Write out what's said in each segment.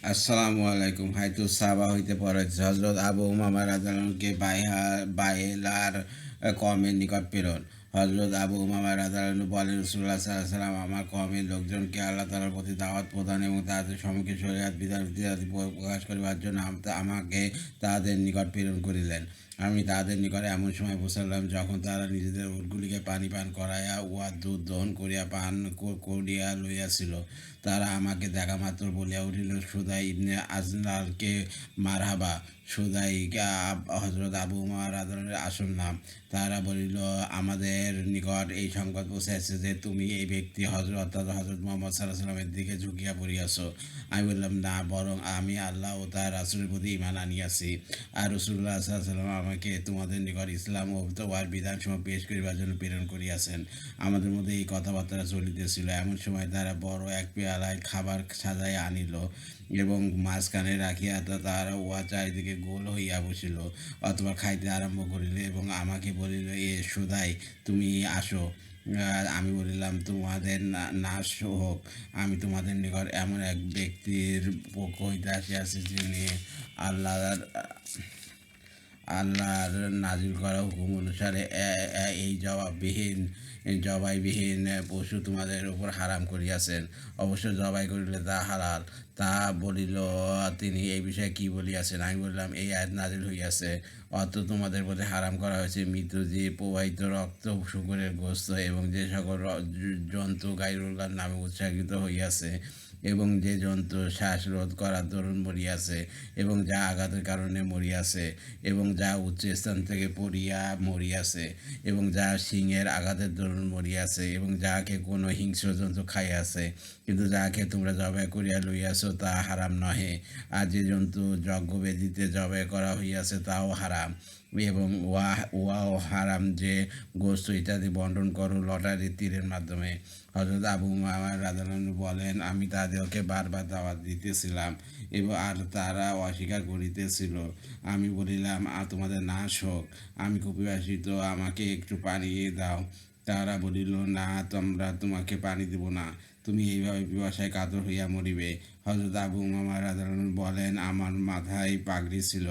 আসসালামু আলাইকুম। হাইতু সাবা হইতে পড়েছে হজরত আবু উমামা রাদিয়াল্লাহুকে বাইলার কওমের নিকট প্রেরণ। হজরত আবু উমামা রাদিয়াল্লাহু বলেন, রাসূলুল্লাহ সাল্লাল্লাহু আলাইহি ওয়াসাল্লাম আমার কওমের লোকজনকে আল্লাহ তাআলার প্রতি দাওয়াত প্রদান এবং তাদের সম্মুখে শরিয়ত বিধান ইত্যাদি প্রকাশ করিবার জন্য আমাকে তাদের নিকট প্রেরণ করিলেন। আমি তাদের নিকটে এমন সময় পৌঁছালাম যখন তারা নিজেদের উটগুলিকে পানি পান করাইয়া উহার দুধ দহন করিয়া পান করিয়া লইয়াছিল। তারা আমাকে দেখা মাত্র বলিয়া উঠিল, সুদাই ইবনে আজলালকে মারহাবা। সুদাই হজরত আবু উমার রাদিয়াল্লাহু আসল নাম। তারা বলিল, আমাদের নিকট এই সংবাদ পৌঁছাইছে যে তুমি এই ব্যক্তি হজরত মুহাম্মদ সাল্লাল্লাহু আলাইহি ওয়াসাল্লামের দিকে ঝুঁকিয়া পড়িয়াছ। আমি বললাম, না, বরং আমি আল্লাহ ও তার রাসূলের প্রতি ঈমান আনিয়াছি। আর রাসূলুল্লাহ সাল্লাল্লাহু আলাইহি ওয়াসাল্লাম আমাকে তোমাদের নিকট ইসলাম ও উহার বিধানসমূহ পেশ করিবার জন্য প্রেরণ করিয়াছেন। আমাদের মধ্যে এই কথাবার্তা চলিতেছিল। এমন সময় তারা বড় এক পেয়ালায় খাবার সাজাইয়া আনিল এবং মাঝখানে রাখিয়া তাহারা উহা চারিদিকে গোল হইয়া বসিল। অথবা খাইতে আরম্ভ করিল এবং আমাকে বলিল, এ সুদাই, তুমি আসো। আমি বলিলাম, তোমাদের নাশ হোক। আমি তোমাদের নিকট এমন এক ব্যক্তির পক্ষ হইতে আসিয়াছি যিনি আল্লাহর আল্লাহর নাজিল করা হুকুম অনুসারে এই জবাইবিহীন পশু তোমাদের উপর হারাম করিয়াছেন। অবশ্য জবাই করিলে তা হালাল। তা বলিল, তিনি এই বিষয়ে কি বলিয়াছেন? আমি বললাম, এই আয়াত নাজিল হইয়াছে, অত তোমাদের প্রতি হারাম করা হয়েছে মৃত জীব, প্রবাহিত রক্ত, শুকরের গোস্ত এবং যে সকল জন্তু গায়রুল্লাহর নামে উৎসাহিত হইয়াছে এবং যে জন্তু শ্বাসরোধ করার দরুন মরিয়াছে এবং যা আঘাতের কারণে মরিয়াছে এবং যা উচ্চ স্থান থেকে পড়িয়া মরিয়াছে এবং যা সিংহের আঘাতের দরুন মরিয়াছে এবং যাহাকে কোনো হিংস্র জন্তু খাইয়াছে, কিন্তু যাহাকে তোমরা জবাই করিয়া লইয়াছ তা হারাম নহে। আর যে জন্তু যজ্ঞবেদিতে জবাই করা হইয়াছে তাও হারাম। এবং উহাও হারাম যে গোস্ত ইত্যাদি বন্টন করো লটারির তীরের মাধ্যমে। হযরত আবু উমামা রাদিয়াল্লাহু বলেন, আমি তাদেরকে বারবার দাওয়াত দিতেছিলাম এবং আর তারা অস্বীকার করিতেছিল। আমি বলিলাম, তোমাদের নাশ হোক, আমি খুব পিপাসিত, আমাকে একটু পানি দাও। তারা বলিল, না, আমরা তোমাকে পানি দেব না, তুমি এইভাবে পিপাসায় কাতর হইয়া মরিবে। হযরত আবু উমামা রাদিয়াল্লাহু বলেন, আমার মাথায় পাগড়ি ছিল,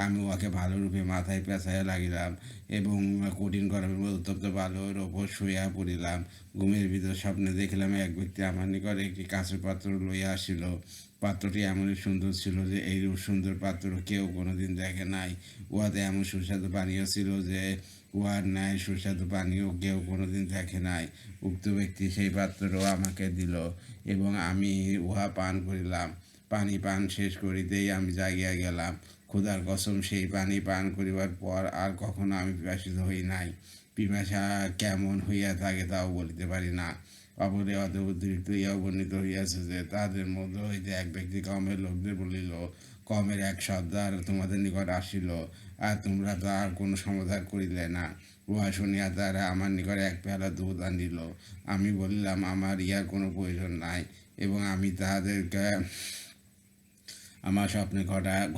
আমি উহাকে ভালোরূপে মাথায় পেঁচাইয়া লাগিলাম এবং কঠিন গরমের মধ্যে উত্তপ্ত বালুর ওপর শুইয়া পড়িলাম। ঘুমের ভিতর স্বপ্নে দেখিলাম এক ব্যক্তি আমার নিকট একটি কাঁচের পাত্র লইয়া আসিল। পাত্রটি এমনই সুন্দর ছিল যে এইরূপ সুন্দর পাত্র কেউ কোনোদিন দেখে নাই। উহাতে এমন সুস্বাদু পানীয় ছিল যে উহার ন্যায় সুস্বাদু পানীয় কেউ কোনোদিন দেখে নাই। উক্ত ব্যক্তি সেই পাত্র আমাকে দিল এবং আমি উহা পান করিলাম। পানি পান শেষ করিতেই আমি জাগিয়া গেলাম। ক্ষুধার কসম, সেই পানি পান করিবার পর আর কখনো আমি পিপাসিত হই নাই। পিপাসা কেমন হইয়া থাকে তাও বলিতে পারি না। অপরে অতিরিক্ত ইহাও বর্ণিত হইয়াছে যে তাদের মধ্য হইতে এক ব্যক্তি কওমের লোকদের বলিল, কওমের এক সর্দার তোমাদের নিকট আসিল, আর তোমরা তার কোনো সমাধান করিলে না। উহা শুনিয়া তারা আমার নিকট এক পেয়ালা দুধ আনিল। আমি বলিলাম, আমার ইহার কোনো প্রয়োজন নাই এবং আমি তাহাদেরকে আমার স্বপ্নে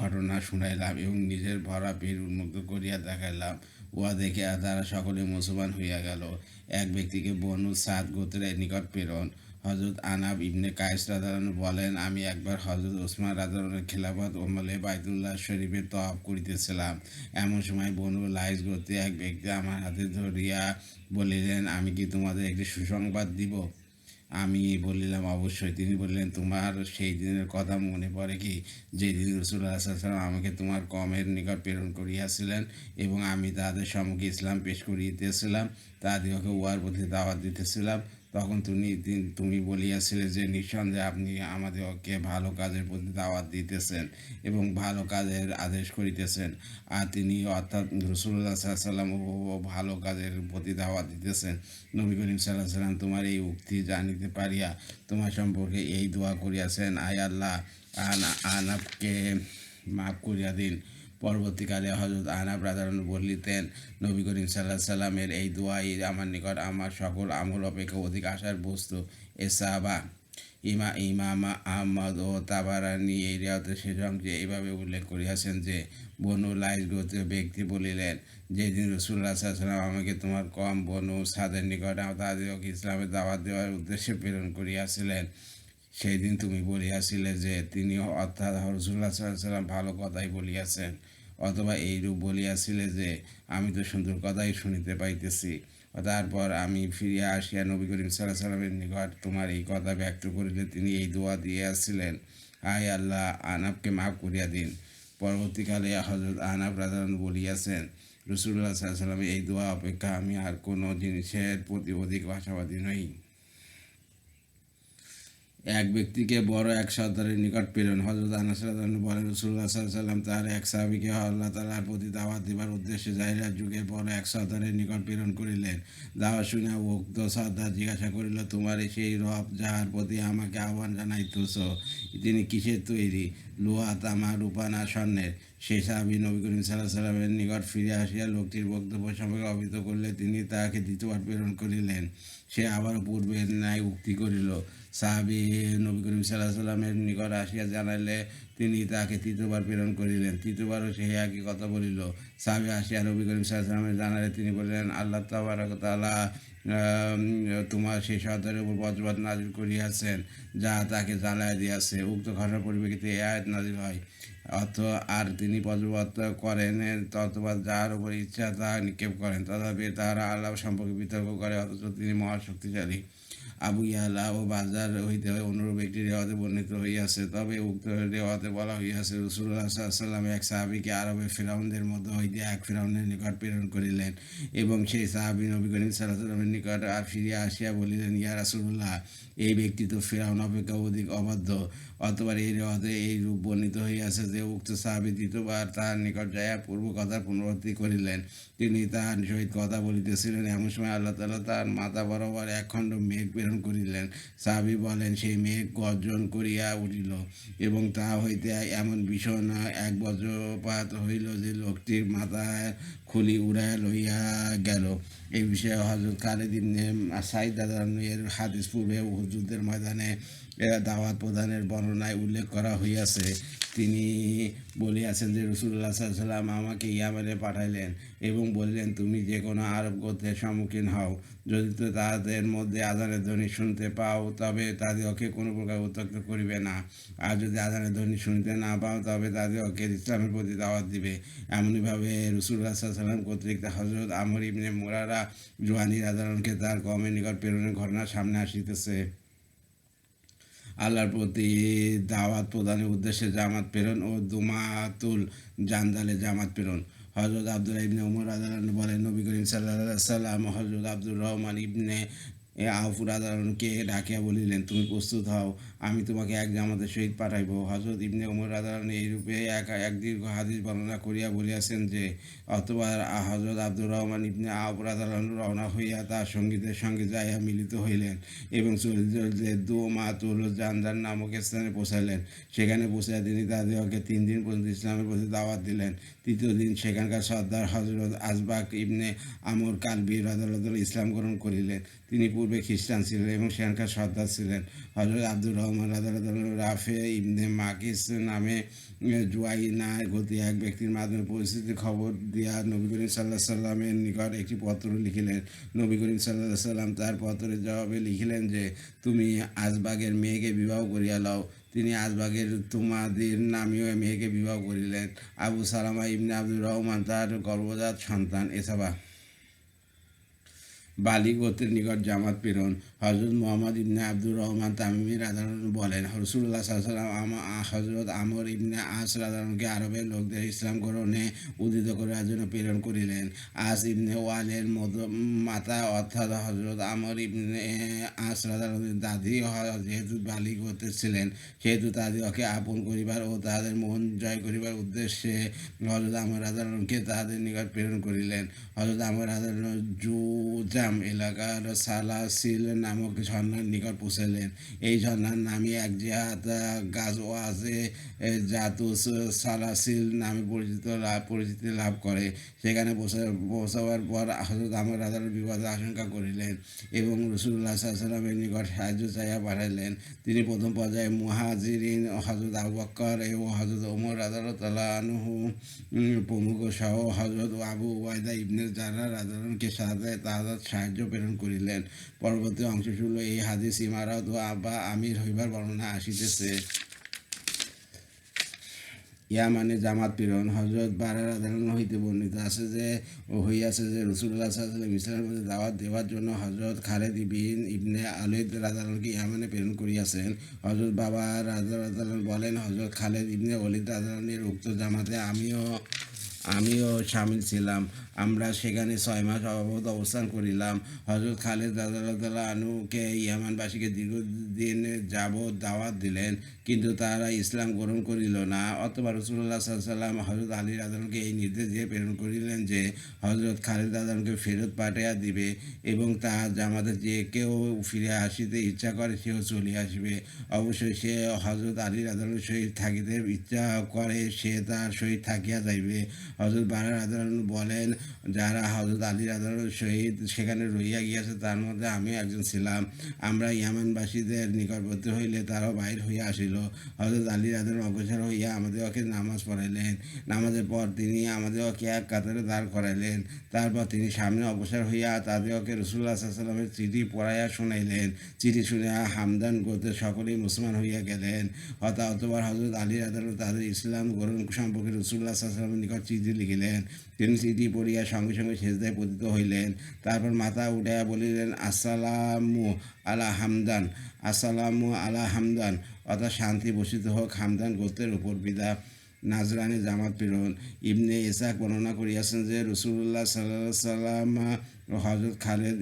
ঘটনা শুনাইলাম এবং নিজের ভরা পেট উন্মুক্ত করিয়া দেখাইলাম। উহা দেখে তারা সকলে মুসলমান হইয়া গেল। এক ব্যক্তিকে বনু সাদ গোত্রের নিকট প্রেরণ। হযরত আনাব ইবনে কায়েস রাদিয়াল্লাহু বলেন, আমি একবার হযরত ওসমান রাদিয়াল্লাহুর খিলাফত আমলে বাইতুল্লাহ শরীফে তওয়াফ করিতেছিলাম। এমন সময় বনু লাইস গোত্রে এক ব্যক্তি আমার হাতে ধরিয়া বলিলেন, আমি কি তোমাদের একটি সুসংবাদ দিব? আমি বলিলাম, অবশ্যই। তিনি বললেন, তোমার সেই দিনের কথা মনে পড়ে কি, যেদিন রাসূলুল্লাহ সাল্লাল্লাহু আলাইহি ওয়াসাল্লাম আমাকে তোমার কওমের নিকট প্রেরণ করিয়াছিলেন এবং আমি তাহাদের সম্মুখে ইসলাম পেশ করিতেছিলাম, তাহাদিগকে উহার প্রতি দাওয়াত দিতেছিলাম। তখন তুমি বলিয়াছিলে যে নিঃসন্দেহে আপনি আমাদেরকে ভালো কাজের প্রতি দাওয়াত দিতেছেন এবং ভালো কাজের আদেশ করিতেছেন। আর তিনি অর্থাৎ রাসূলুল্লাহ সাল্লাল্লাহু আলাইহি ওয়াসাল্লাম ভালো কাজের প্রতি দাওয়াত দিতেছেন। নবী করিম সাল্লাল্লাহু আলাইহি ওয়াসাল্লাম তোমার এই উক্তি জানিতে পারিয়া তোমার সম্পর্কে এই দোয়া করিয়াছেন, আয় আল্লাহ, আনাবকে মাফ করিয়া দিন। পরবর্তীকালে হযরত আনাব রাদিয়াল্লাহু বলিতেন, নবী করিম সাল্লাল্লাহু আলাইহি সাল্লামের এই দোয়াই আমার নিকট আমার সকল আমল অপেক্ষা অধিক আশার বস্তু। এ সাহাবা ইমাম আহমদ ও তাবারানি এই রিওয়ায়েতের শেষ অংশে এইভাবে উল্লেখ করিয়াছেন যে, বনু লাইস গোত্রের ব্যক্তি বলিলেন, যেদিন রাসূলুল্লাহ সাল্লাল্লাহু আলাইহি ওয়াসাল্লাম আমাকে তোমার বনু সাদের নিকট তাদেরকে ইসলামের দাওয়াত দেওয়ার উদ্দেশ্যে প্রেরণ করিয়াছিলেন, সেই দিন তুমি বলিয়াছিলে যে তিনি অর্থাৎ রাসূলুল্লাহ সাল্লাল্লাহু আলাইহি ওয়াসাল্লাম ভালো কথাই বলিয়াছেন, অথবা এইরূপ বলিয়াছিলে যে আমি তো সুন্দর কথাই শুনিতে পাইতেছি। তারপর আমি ফিরিয়া আসিয়া নবী করিম সাল্লাল্লাহু আলাইহি ওয়াসাল্লামের নিকট তোমার এই কথা ব্যক্ত করিলে তিনি এই দোয়া দিয়াছিলেন, আয় আল্লাহ, আনাবকে মাফ করিয়া দিন। পরবর্তীকালে হযরত আনাব রাদিয়াল্লাহু বলিয়াছেন, রাসূলুল্লাহ সাল্লাল্লাহু আলাইহি ওয়াসাল্লামের এই দোয়া অপেক্ষা আমি আর কোনো জিনিসের প্রতি অধিক আশাবাদী নই। এক ব্যক্তিকে বড় এক সর্দারের নিকট প্রেরণ। হযরত আনাস রাদিয়াল্লাহু বলেন, রাসূলুল্লাহ সাল্লাল্লাহু আলাইহি ওয়াসাল্লাম তার এক সাহাবীকে আল্লাহ তাআলার প্রতি দাওয়াত দিবার উদ্দেশ্যে জাহিলিয়াত যুগে বড় এক সর্দারের নিকট প্রেরণ করিলেন। দাওয়াত শুনিয়া উক্ত সর্দার জিজ্ঞাসা করিল, তোমার সেই রব যাহার প্রতি আমাকে আহ্বান জানাইতেছ, তিনি কিসের তৈরি? লোহা, তামা, রূপা না স্বর্ণের? সেই সাহাবী নবী করিম সাল্লাল্লাহু আলাইহি ওয়াসাল্লামের নিকট ফিরে আসিয়া লোকটির বক্তব্য সম্পর্কে অবহিত করলে তিনি তাহাকে দ্বিতীয়বার প্রেরণ করিলেন। সে আবারও পূর্বের ন্যায় উক্তি করিল। সাহাবী নবী করিম সাল্লাল্লাহু আলাইহি ওয়াসাল্লামের নিকট আসিয়া জানাইলে তিনি তাহাকে তৃতীয়বার প্রেরণ করিলেন। তৃতীয়বারও সে একই কথা বলিল। সাহাবী আসিয়া নবী করিম সাল্লাল্লাহু আলাইহি ওয়াসাল্লামের জানাইলে তিনি বলিলেন, আল্লাহ তাবারক ওয়া তাআলা তোমার সেই সর্দারের উপর বজ্রপাত নাজিল করিয়াছেন, যা তাকে জ্বালাইয়া দিয়াছে। উক্ত ঘটনার পরিপ্রেক্ষিতে এই আয়াত নাজিল হয়। অর্থ, আর তিনি বজ্রপাত করেন অথবা যার উপর ইচ্ছা তাহা নিক্ষেপ করেন, তথাপি তাহারা আল্লাহ সম্পর্কে বিতর্ক করে, অথচ তিনি মহাশক্তিশালী। আবু ইয়ালা ও বাজার হইতে অনুরূপ একটি রেওয়াতে বর্ণিত হইয়াছে। তবে উক্ত রেওয়াতে বলা হইয়াছে, রাসূলুল্লাহ সাল্লাল্লাহু আলাইহি ওয়াসাল্লাম এক সাহাবীকে আরবের ফিরআউনদের মধ্য হইতে এক ফিরআউনের নিকট প্রেরণ করিলেন, এবং সেই সাহাবী নবী করিম সাল্লাল্লাহু আলাইহি ওয়াসাল্লামের নিকট ফিরিয়া আসিয়া বলিলেন, ইয়া রাসূলুল্লাহ, এই ব্যক্তি তো ফিরআউন অপেক্ষা অধিক অবাধ্য। অথবা এই রেওয়াতে এই রূপ বর্ণিত হইয়াছে যে উক্ত সাহাবী দ্বিতীয়বার তাহার নিকট যাইয়া পূর্ব কথার পুনরাবৃত্তি করিলেন। তিনি তাহার সহিত কথা বলিতেছিলেন, এমন সময় আল্লাহ তাআলা তাহার মাথা বরাবর একখণ্ড মেঘ প্রেরণ করিলেন। সাহাবী বলেন, সেই মেঘ গর্জন করিয়া উঠিল এবং তাহা হইতে এমন ভীষণ এক বজ্রপাত হইল যে লোকটির মাথায় খুলি উড়াইয়া লইয়া গেল। এই বিষয়ে হযরত খালিদ ইবনে সাঈদ রাদিয়াল্লাহু এর হাদিস পূর্বে উহুদ যুদ্ধের ময়দানে দাওয়াত প্রদানের বর্ণনায় উল্লেখ করা হইয়াছে। তিনি বলিয়াছেন যে রাসূলুল্লাহ সাল্লাল্লাহু আলাইহি ওয়াসাল্লাম আমাকে ইয়ামেনে পাঠাইলেন এবং বললেন, তুমি যে কোনো আরব গোত্রের সম্মুখীন হও, যদি তো তাদের মধ্যে আযানের ধ্বনি শুনতে পাও তবে তাদেরকে কোনো প্রকার উত্ত্যক্ত করিবে না, আর যদি আযানের ধ্বনি শুনতে না পাও তবে তাদেরকে ইসলামের প্রতি দাওয়াত দিবে। এমনইভাবে রাসূলুল্লাহ সাল্লাল্লাহু আলাইহি ওয়াসাল্লাম কর্তৃক হযরত আমর ইবনে মুরারা জুহানী রাদিয়াল্লাহু তার কওমের নিকট প্রেরণের ঘটনা সামনে আসিতেছে। আল্লাহর প্রতি দাওয়াত প্রদানের উদ্দেশ্যে জামাত প্রেরণ ও দুমাতুল জান্দালে জামাত প্রেরণ। হযরত আব্দুল্লাহ ইবনে উমর রাদিয়াল্লাহু বলেন, নবী করিম সাল্লাল্লাহু আলাইহি ওয়াসাল্লাম হযরত আব্দুর রহমান ইবনে আওফ রাদিয়াল্লাহুকে ডাকিয়া বলিলেন, তুমি প্রস্তুত হও, আমি তোমাকে এক জামাতের সহিত পাঠাইব। হযরত ইবনে উমর রাদিয়াল্লাহু এইরূপে এক দীর্ঘ হাদিস বর্ণনা করিয়া বলিয়াছেন যে, অতঃপর হযরত আব্দুর রহমান ইবনে আওফ রাদিয়াল্লাহু রওনা হইয়া তার সঙ্গীদের সঙ্গে যাইয়া মিলিত হইলেন এবং চলিতে চলিতে দুমাতুল জান্দাল নামক স্থানে পৌঁছাইলেন। সেখানে পৌঁছিয়া তিনি তাদেরকে 3 দিন পর্যন্ত ইসলামের প্রতি দাওয়াত দিলেন। তৃতীয় দিন সেখানকার সর্দার হযরত আসবাক ইবনে আমর কালবি রাদিয়াল্লাহু ইসলাম গ্রহণ করিলেন। তিনি পূর্বে খ্রিস্টান ছিলেন এবং সেখানকার সর্দার ছিলেন। হযরত আব্দুর রহমান রাদিয়াল্লাহু রাফে ইবনে মাকিস নামে জুয়াইনা গতি এক ব্যক্তির মাধ্যমে পরিস্থিতির খবর দিয়া নবী করিম সাল্লাল্লাহু আলাইহি ওয়াসাল্লামের নিকট একটি পত্র লিখিলেন। নবী করিম সাল্লাল্লাহু আলাইহি ওয়াসাল্লাম তার পত্রের জবাবে লিখিলেন যে, তুমি আসবাগের মেয়েকে বিবাহ করিয়া লও। তিনি আসবাগের তোমাদের নামীয় মেয়েকে বিবাহ করিলেন। আবু সালামা ইবনে আব্দুর রহমান তার গর্ভজাত সন্তান। এছাড়া বালি গোত্রের নিকট জামাত প্রেরণ। হযরত মুহাম্মদ ইবনে আব্দুর রহমান তামিমি রাদিয়াল্লাহু বলেন, রাসূলুল্লাহ সাল্লাল্লাহু আলাইহি ওয়াসাল্লাম হযরত আমর ইবনে আস রাদিয়াল্লাহুকে আরবের লোকদের ইসলাম গ্রহণে উদ্বুদ্ধ করার জন্য প্রেরণ করিলেন। আস ইবনে ওয়ালের মাতা অর্থাৎ হযরত আমর ইবনে আস রাদিয়াল্লাহুর দাদি যেহেতু বালি গোত্রের ছিলেন, সেহেতু তাদেরকে আপন করিবার ও তাদের মন জয় করিবার উদ্দেশ্যে হযরত আমর রাদিয়াল্লাহুকে তাদের নিকট প্রেরণ করিলেন। হযরত আমর রাদিয়াল্লাহু জুজাম এলাকার সালাসিল নামক ঝর্ণার নিকট পৌঁছালেন। এই ঝর্ণার নামে এক জিহাদ গাজওয়াজে জাতুস সালাসিল নামে পরিচিতি লাভ করে। সেখানে পৌঁছাবার পর হযরত আমর রাদিয়াল্লাহু বিপদের আশঙ্কা করিলেন এবং রাসূলুল্লাহ সাল্লাল্লাহু আলাইহি ওয়াসাল্লামের নিকট সাহায্য চাইয়া পাঠাইলেন। তিনি প্রথম পর্যায়ে মুহাজিরিন হযরত আবু বকর এবং হযরত ওমর রাদিয়াল্লাহু তাআলা আনহু প্রমুখ সহ হযরত আবু উবাইদা ইবনে জাররাহ রাদিয়াল্লাহু আনহুকে তাদের সাহায্য প্রেরণ করিলেন। পরবর্তী অংশগুলো এই হাদিস ইমারত বা আমির হইবার বর্ণনা আসিতেছে। ইয়ামানে জামাত প্রেরণ। হযরত বারা রাদিয়াল্লাহু হইতে বর্ণিত আছে যে হইয়াছে যে রাসূলুল্লাহ সাল্লাল্লাহু আলাইহি ওয়াসাল্লাম ইসলামের মধ্যে দাওয়াত দেওয়ার জন্য হযরত খালিদ ইবনে ওলীদ রাদিয়াল্লাহুকে ইয়ামানে প্রেরণ করিয়াছেন। হযরত বাবা রাদিয়াল্লাহু বলেন, হযরত খালিদ ইবনে ওলীদ রাদিয়াল্লাহু উক্ত জামাতে আমিও শামিল ছিলাম। আমরা সেখানে 6 মাস অবস্থান করিলাম। হযরত খালিদ রাদিয়াল্লাহু আনহুকে ইয়ামানবাসীকে দীর্ঘদিন যাবৎ দাওয়াত দিলেন, কিন্তু তারা ইসলাম গ্রহণ করিল না। অতঃপর রাসূলুল্লাহ সাল্লাল্লাহু আলাইহি ওয়াসাল্লাম হযরত আলী রাদিয়াল্লাহুকে এই নির্দেশ দিয়ে প্রেরণ করিলেন যে হযরত খালিদ রাদিয়াল্লাহুকে ফেরত পাঠাইয়া দিবে এবং তাহার জামাতে যে কেউ ফিরে আসিতে ইচ্ছা করে সেও চলিয়া আসিবে। অবশ্যই সে হযরত আলী রাদিয়াল্লাহুর সহিত থাকিতে ইচ্ছা করে সে তার সহিত থাকিয়া যাইবে। হযরত বারা রাদিয়াল্লাহু বলেন, যারা হযরত আলী রাদিয়াল্লাহুর সহিত সেখানে রহিয়া গিয়াছে তার মধ্যে আমি একজন ছিলাম। আমরা ইয়ামানবাসীদের নিকটবর্তী হইলে তারাও বাহির হইয়া আসিল। হযরত আলী রাদিয়াল্লাহু অগ্রসর হইয়া আমাদেরকে নামাজ পড়াইলেন। নামাজের পর তিনি আমাদেরকে এক কাতারে দাঁড় করাইলেন। তারপর তিনি সামনে অগ্রসর হইয়া তাদেরকে রাসূলুল্লাহ সাল্লাল্লাহু আলাইহি ওয়াসাল্লামের চিঠি পড়াইয়া শুনাইলেন। চিঠি শুনিয়া হামদান গোত্রের সকলেই মুসলমান হইয়া গেলেন। অতঃপর হযরত আলী রাদিয়াল্লাহু তাদের ইসলাম গ্রহণ সম্পর্কে রাসূলুল্লাহ সাল্লাল্লাহু আলাইহি ওয়াসাল্লামের নিকট চিঠি লিখিলেন। তিনি চিঠি পড়িয়া সঙ্গে সঙ্গে সেজদায় পতিত হইলেন। তারপর মাথা উঠাইয়া বলিলেন, আসসালামু আলা হামদান, আসসালামু আলা হামদান, অর্থাৎ শান্তি বর্ষিত হোক হামদান গোত্রের উপর। বিদা নাজরানি জামাত প্রেরণ। ইবনে ইসহাক বর্ণনা করিয়াছেন যে রাসূলুল্লাহ সাল্লাল্লাহু আলাইহি ওয়াসাল্লাম হযরত খালিদ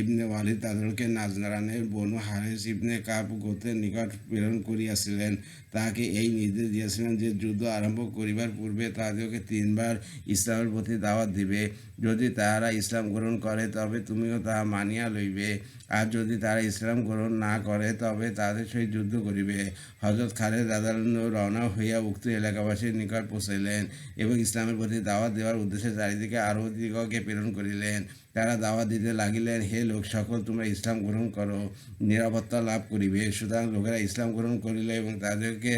ইবনে ওয়ালিদ তাদেরকে নাজরানের বনু হারিস ইবনে কাব গোত্রের নিকট প্রেরণ করিয়াছিলেন। তাহাকে এই নির্দেশ দিয়েছিলেন যে যুদ্ধ আরম্ভ করিবার পূর্বে তাদেরকে 3 বার ইসলামের প্রতি দাওয়াত দিবে। যদি তাহারা ইসলাম গ্রহণ করে তবে তুমিও তাহা মানিয়া লইবে, আর যদি তারা ইসলাম গ্রহণ না করে তবে তাদের সহিত যুদ্ধ করিবে। হযরত খালিদ রাদিয়াল্লাহু রওনা হইয়া উক্ত এলাকাবাসীর নিকট পৌঁছাইলেন এবং ইসলামের প্রতি দাওয়াত দেওয়ার উদ্দেশ্যে চারিদিকে আরোহীদিগকে প্রেরণ করিলেন। তারা দাওয়াত দিতে লাগিলেন, হে লোক সকল, তোমরা ইসলাম গ্রহণ করো, নিরাপত্তা লাভ করিবে। সুতরাং লোকেরা ইসলাম গ্রহণ করিল এবং তাদেরকে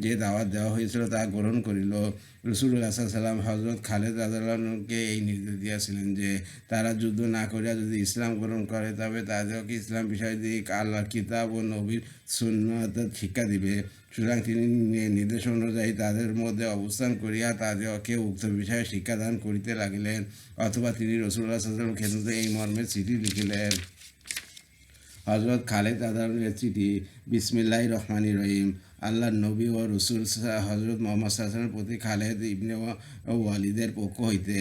যে দাওয়াত দেওয়া হয়েছিল তা গ্রহণ করিল। রাসূলুল্লাহ সাল্লাল্লাহু আলাইহি ওয়াসাল্লাম হযরত খালিদ রাদিয়াল্লাহুকে এই নির্দেশ দিয়েছিলেন যে তারা যুদ্ধ না করিয়া যদি ইসলাম গ্রহণ করে তবে তাদেরকে ইসলাম বিষয় দিক আল্লাহর কিতাব ও নবীর সুন্নাত শিক্ষা দিবে। সুতরাং তিনি নির্দেশ অনুযায়ী তাদের মধ্যে অবস্থান করিয়া তাদেরকে উক্ত বিষয়ে শিক্ষাদান করিতে লাগিলেন। অথবা তিনি রাসূলুল্লাহ সাল্লাল্লাহু আলাইহি ওয়াসাল্লাম ক্ষেত্রে এই মর্মে চিঠি লিখিলেন। হযরত খালিদ রাদিয়াল্লাহু চিঠি। বিসমিল্লাহির রহমানির রহিম। আল্লাহর নবী ও রাসূল হযরত মুহাম্মদ সাল্লাল্লাহু আলাইহি ওয়াসাল্লামের প্রতি খালিদ ইবনে ওয়ালিদের পক্ষ হইতে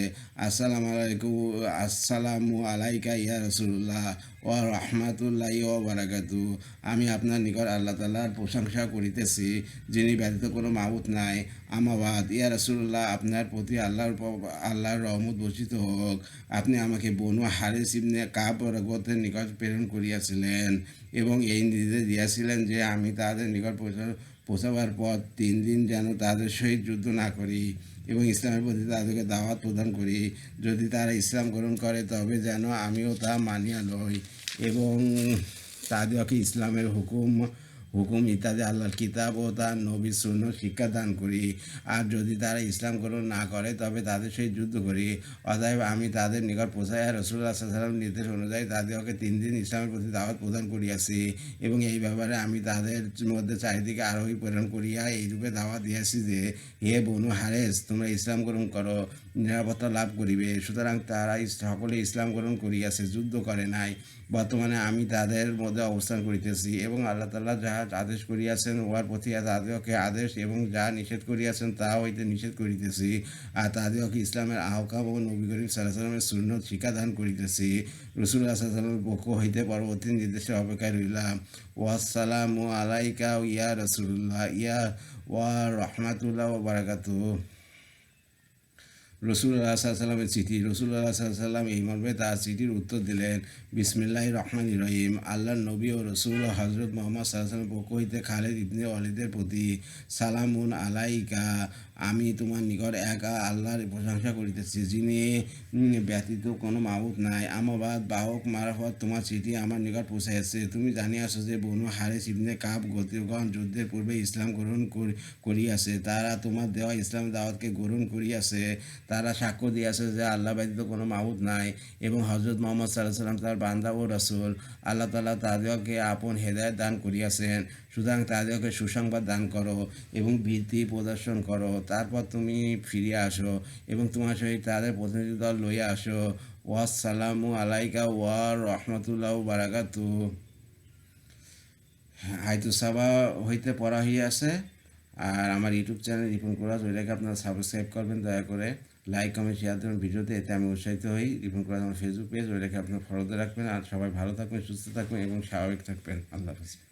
আসসালামু আলাইকা ইয়া রাসূলুল্লাহ ওয়া রাহমাতুল্লাহি ওয়া বারাকাতুহু। আমি আপনার নিকট আল্লাহ তাআলার প্রশংসা করিতেছি, যিনি ব্যতীত কোনো মাবুদ নাই। আমাবাদ, ইয়া রাসূলুল্লাহ, আপনার প্রতি আল্লাহর রহমত বর্ষিত হোক। আপনি আমাকে বনু হারিস ইবনে কাব গোত্রের নিকট প্রেরণ করিয়াছিলেন এবং এই নির্দেশ দিয়াছিলেন যে আমি তাদের নিকট পৌঁছাবার পর 3 দিন যেন তাদের সহিত যুদ্ধ না করি এবং ইসলামের প্রতি তাদেরকে দাওয়াত প্রদান করি। যদি তারা ইসলাম গ্রহণ করে তবে যেন আমিও তা মানিয়া লই এবং তাদেরকে ইসলামের হুকুম ইত্যাদি আল্লাহর কিতাব ও তার নবীর সুন্নাহ শিক্ষা দান করি। আর যদি তারা ইসলাম গ্রহণ না করে তবে তাদের সহিত যুদ্ধ করি। অতএব আমি তাদের নিকট পৌঁছাইয়া রাসূলুল্লাহ সাল্লাল্লাহু আলাইহি ওয়াসাল্লামের নির্দেশ অনুযায়ী তাদেরকে 3 দিন ইসলামের প্রতি দাওয়াত প্রদান করিয়াছি এবং এই ব্যাপারে আমি তাদের মধ্যে চারিদিকে আরোহী প্রেরণ করিয়া এইরূপে দাওয়াত দিয়াছি যে, হে বনু হারিস, তোমরা ইসলাম গ্রহণ করো, নিরাপত্তা লাভ করিবে। সুতরাং তারা সকলে ইসলাম গ্রহণ করিয়াছে, যুদ্ধ করে নাই। বর্তমানে আমি তাদের মধ্যে অবস্থান করিতেছি এবং আল্লাহ তাআলা যাহা আদেশ করিয়াছেন উহার প্রতি তাদেরকে আদেশ এবং যা নিষেধ করিয়াছেন তা হইতে নিষেধ করিতেছি, আর তাদেরকে ইসলামের আহকাম ও নবী করিম সাল্লাল্লাহু আলাইহি ওয়াসাল্লামের সুন্নাত শিক্ষাদান করিতেছি। রাসূলুল্লাহ সাল্লাল্লাহু আলাইহি ওয়াসাল্লামের পক্ষ হইতে পরবর্তী নির্দেশের অপেক্ষায় রইলাম। ওয়াসসালামু আলাইকা ইয়া রাসূলুল্লাহ ইয়া ওয়া রাহমাতুল্লাহি ওয়া বারাকাতুহু। রাসূলুল্লাহ সাল্লাল্লাহু আলাইহি ওয়াসাল্লামের চিঠি। রাসূলুল্লাহ সাল্লাল্লাহু আলাইহি ওয়াসাল্লাম এই মর্মে তার চিঠির উত্তর দিলেন, বিসমিল্লাহির রহমানির রহিম। আল্লাহর নবী ও রাসূল হযরত মুহাম্মদ সাল্লাল্লাহু আলাইহি ওয়াসাল্লামের পক্ষ হইতে খালিদ ইবনে ওয়ালিদের প্রতি সালামুন আলাইকা। আমি তোমার নিকট একা আল্লাহর প্রশংসা করিতেছি, যিনি ব্যতীত কোনো মাবুদ নাই। আমাবাদ, বাহক মারফত তোমার চিঠি আমার নিকট পৌঁছাইয়াছে। তুমি জানিয়াছ যে বনু হারিস ইবনে কাব গোত্রগণ যুদ্ধের পূর্বে ইসলাম গ্রহণ করিয়াছে। তারা তোমার দেওয়া ইসলাম দাওয়াতকে গ্রহণ করিয়াছে। তারা সাক্ষ্য দিয়েছে যে আল্লাহ ব্যতীত কোনো মাবুদ নাই এবং হজরত মোহাম্মদ সাল্লাল্লাহু আলাইহি সাল্লাম তার বান্দা ও রাসূল। আল্লাহ তাআলা তাদেরকে আপন হেদায়েত দান করিয়াছেন, সুতরাং তাদেরকে সুসংবাদ দান করো এবং ভীতি প্রদর্শন করো। তারপর তুমি ফিরে আসো এবং তোমার সহিত তাদের প্রতিনিধি দল লইয়া আসো। ওয়াসসালামু আলাইকা ওয়া রাহমাতুল্লাহি ওয়া বারাকাতুহু। আয়াতুস সাবা হইতে পড়া হইয়াছে। আর আমার ইউটিউব চ্যানেল রিপন কুরাজ, ওইটাকে আপনারা সাবস্ক্রাইব করবেন দয়া করে, লাইক কমেন্ট শেয়ার দেবেন ভিডিওতে, এতে আমি উৎসাহিত হই। রিপন কুরাজ আমার ফেসবুক পেজ, ওইটাকে আপনার ফলোতে রাখবেন। আর সবাই ভালো থাকবেন, সুস্থ থাকবেন এবং স্বাভাবিক থাকবেন। আল্লাহ হাফেজ।